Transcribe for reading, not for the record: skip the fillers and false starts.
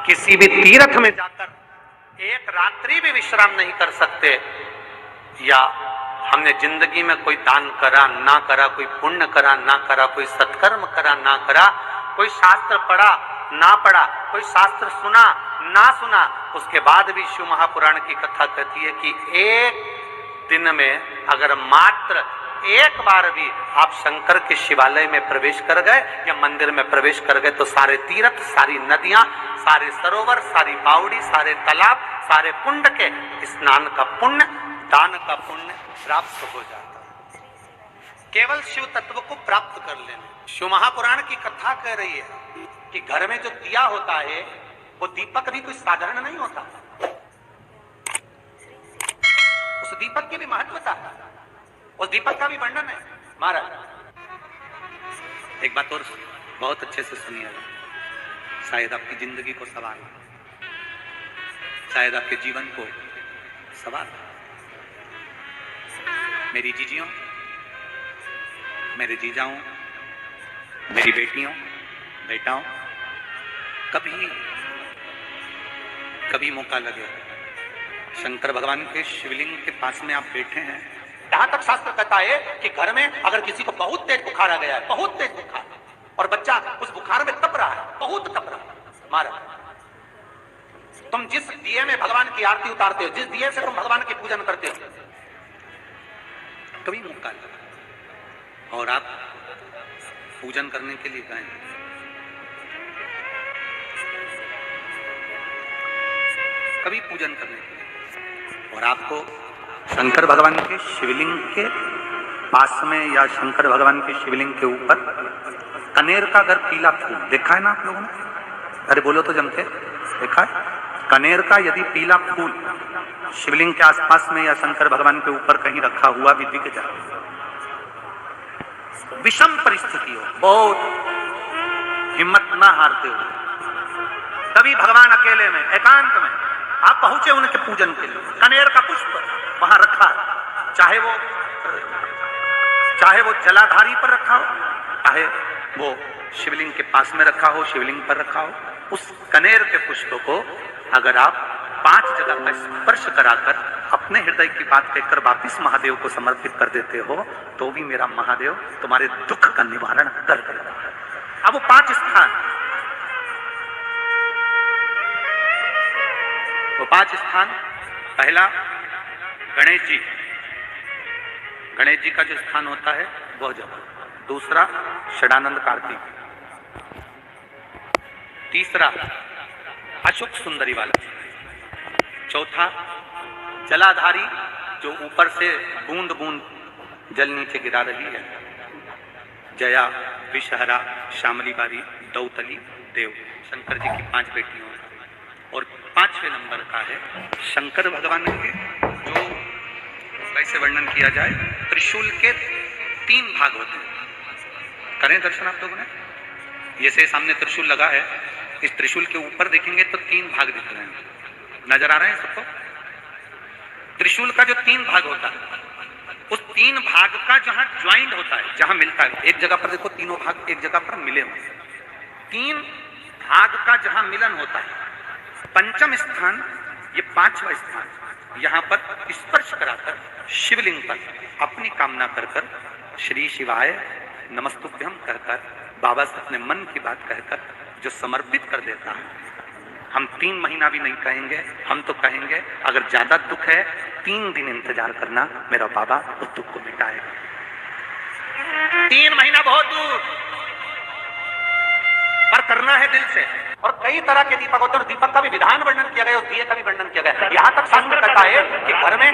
किसी भी तीर्थ में जाकर एक रात्रि भी विश्राम नहीं कर सकते, या हमने जिंदगी में कोई दान करा ना करा, कोई पुण्य करा ना करा, कोई सत्कर्म करा ना करा, कोई शास्त्र पढ़ा ना पढ़ा, कोई शास्त्र सुना ना सुना, उसके बाद भी शिव महापुराण की कथा कहती है कि एक दिन में अगर मात्र एक बार भी आप शंकर के शिवालय में प्रवेश कर गए या मंदिर में प्रवेश कर गए तो सारे तीर्थ, सारी नदियां, सारे सरोवर, सारी बावड़ी, सारे तालाब, सारे कुंड के स्नान का पुण्य, दान का पुण्य प्राप्त हो जाता है। केवल शिव तत्व को प्राप्त कर लेना। शिव महापुराण की कथा कह रही है कि घर में जो दिया होता है वो दीपक भी कोई साधारण नहीं होता, उस दीपक की भी महत्वता है, उस दीपक का भी वर्णन है। महाराज एक बात और बहुत अच्छे से सुनिएगा, शायद आपकी जिंदगी को सवार, शायद आपके जीवन को सवार। मेरी जीजियों, मेरे जीजाओं, मेरी बेटियों, बेटाओं, कभी मौका लगे शंकर भगवान के शिवलिंग के पास में आप बैठे हैं, यहां तक शास्त्र कहता है कि घर में अगर किसी को बहुत तेज बुखार आ गया है, बहुत तेज बुखार, और बच्चा उस बुखार में तप रहा है, बहुत तप रहा है, महाराज तुम जिस दिए में भगवान की आरती उतारते हो, जिस दिए से तुम भगवान की पूजन करते हो, कभी मौका लगा और आप पूजन करने के लिए गए, कभी पूजन करने के लिए, और आपको शंकर भगवान के शिवलिंग के पास में या शंकर भगवान के शिवलिंग के ऊपर कनेर का अगर पीला फूल देखा है ना आप लोगों ने, अरे बोलो तो जमते, देखा है? कनेर का यदि पीला फूल शिवलिंग के आसपास में या शंकर भगवान के ऊपर कहीं रखा हुआ भी दिख जाए, विषम परिस्थिति हो, बहुत हिम्मत ना हारते हो, तभी भगवान अकेले में एकांत में आप पहुंचे उनके पूजन के लिए, कनेर का पुष्प वहां रखा है, चाहे वो जलाधारी पर रखा हो, चाहे वो शिवलिंग के पास में रखा हो, शिवलिंग पर रखा हो, उस कनेर के पुष्प को अगर आप 5 जगह का स्पर्श कराकर अपने हृदय की बात कहकर वापिस महादेव को समर्पित कर देते हो, तो भी मेरा महादेव तुम्हारे दुख का निवारण कर देगा। अब वो 5 स्थान, वो 5 स्थान, पहला गणेश जी, गणेश जी का जो स्थान होता है वह जगह, दूसरा षडानंद कार्तिक, तीसरा अशोक सुंदरी वाला, चौथा जलाधारी जो ऊपर से बूंद बूंद जल नीचे गिरा रही है, जया, विषहरा, शामली बारी, दौतली, देव, शंकर जी की 5 बेटियों, और 5वें नंबर का है शंकर भगवान के, जो कैसे वर्णन किया जाए, त्रिशूल के 3 भाग होते हैं। करें दर्शन आप लोगों ने, ये से सामने त्रिशूल लगा है, इस त्रिशूल के ऊपर देखेंगे तो 3 भाग दिख रहे हैं, नजर आ रहे हैं सबको? त्रिशूल का जो 3 भाग होता है, उस 3 भाग का जहां ज्वाइंट होता है, जहां मिलता है, एक जगह पर देखो तीनों भाग एक जगह पर मिले हुए, 3 भाग का जहां मिलन होता है, 5वां स्थान, ये 5वां स्थान, यहां पर स्पर्श कराकर शिवलिंग पर अपनी कामना कर श्री शिवाय नमस्तुभ्यम कहकर बाबा से अपने मन की बात कहकर जो समर्पित कर देता है, हम 3 महीना भी नहीं कहेंगे, हम तो कहेंगे अगर ज्यादा दुख है 3 दिन इंतजार करना, मेरा बाबा उस दुख को मिटाएगा। 3 महीना बहुत दूर, पर करना है दिल से। और कई तरह के दीपक होते हैं, दीपक का भी विधान वर्णन किया गया, उस दिए का भी वर्णन किया गया। यहां तक शास्त्र कहता है कि घर में